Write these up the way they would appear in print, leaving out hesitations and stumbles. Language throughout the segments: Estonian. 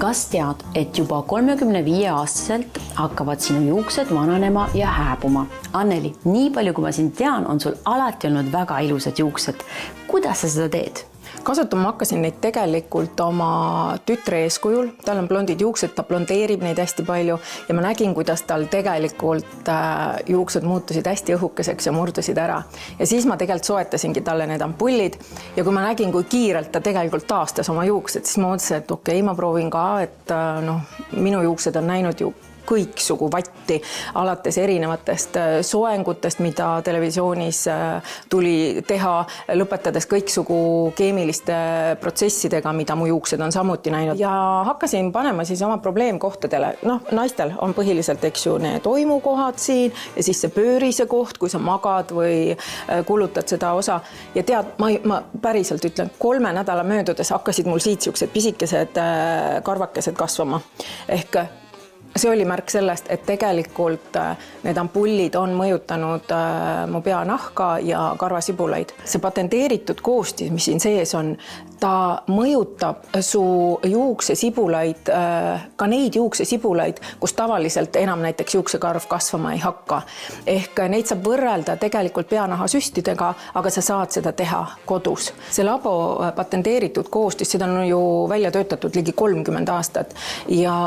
Kas tead, et juba 35-aastaselt hakkavad sinu juuksed vananema ja hääbuma? Anneli, nii palju kui ma sind tean, on sul alati olnud väga ilusad juuksed. Kuidas sa seda teed? Kasutama hakkasin neid tegelikult oma tütre eeskujul. Tal on blondid juuksed, ta blondeerib neid hästi palju ja ma nägin, kuidas tal tegelikult juuksed muutusid hästi õhukeseks ja murdusid ära. Ja siis ma tegelikult soetasingi talle need ampullid ja kui ma nägin, kui kiirelt ta tegelikult taastas oma juuksed, siis ma mõtlesin, et okei, ma proovin ka, et minu juuksed on näinud ju kõiksugu vatti, alates erinevatest soengutest, mida televisioonis tuli teha, lõpetades kõiksugu keemiliste protsessidega, mida mu juuksed on samuti näinud. Ja hakkasin panema siis oma probleemkohtadele. Naistel on põhiliselt, eks ju, need oimukohad siin ja siis see pöörise koht, kui sa magad või kulutad seda osa. Ja tead, ma päriselt ütlen, 3 nädala möödudes hakkasid mul siit siuksed pisikesed karvakesed kasvama. Ehk see oli märk sellest, et tegelikult need ampullid on mõjutanud mu peanahka ja karvasibulaid. See patenteeritud koostis, mis siin sees on, ta mõjutab su juuksesibulaid, ka neid juuksesibulaid, kus tavaliselt enam näiteks juuksekarv kasvama ei hakka. Ehk neid saab võrrelda tegelikult peanahasüstidega, aga sa saad seda teha kodus. See labo patenteeritud koostis, seda on ju välja töötatud ligi 30 aastat ja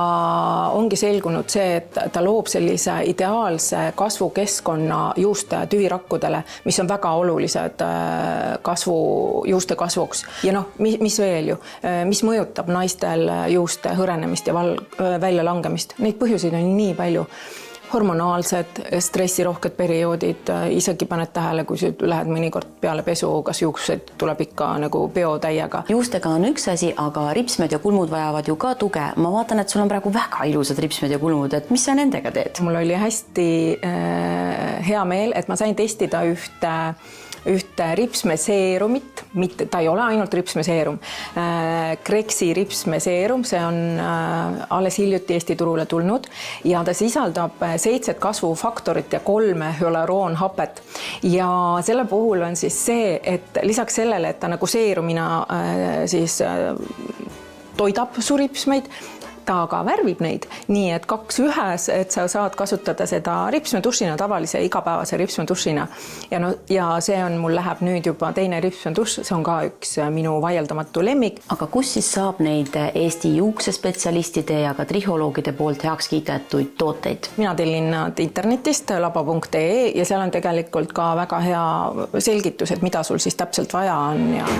ongi selgunud see, et ta loob sellise ideaalse kasvukeskkonna juuste tüvirakkudele, mis on väga olulised juuste kasvuks. Ja mis veel ju, mis mõjutab naistel juuste hõrenemist ja väljalangemist. Neid põhjuseid on nii palju. Hormonaalsed, stressirohked perioodid, isegi paned tähele, kui sa lähed mõnikord peale pesu, kas juuksed tuleb ikka nagu peotäiega. Juustega on üks asi, aga ripsmed ja kulmud vajavad ju ka tuge. Ma vaatan, et sul on praegu väga ilusad ripsmed ja kulmud, et mis sa nendega teed? Mul oli hästi hea meel, et ma sain testida ühte ripsmeseerumit, ta ei ole ainult ripsmeseerum, Krexi ripsmeseerum, see on alles hiljuti Eesti turule tulnud ja ta sisaldab 7 kasvufaktorit ja 3 hüaluroonhapet. Ja selle puhul on siis see, et lisaks sellele, et ta nagu seerumina siis toidab su ripsmeid, ta ka värvib neid, nii et 2 ühes, et sa saad kasutada seda ripsmedušina, tavalise igapäevase ripsmedušina. Ja see on, mul läheb nüüd juba teine ripsmeduš, see on ka üks minu vaieldamatu lemmik. Aga kus siis saab neid Eesti juuksespetsialistide ja ka triholoogide poolt heaks kiidetuid tooteid? Mina tellin nad internetist labo.ee ja seal on tegelikult ka väga hea selgitus, et mida sul siis täpselt vaja on ja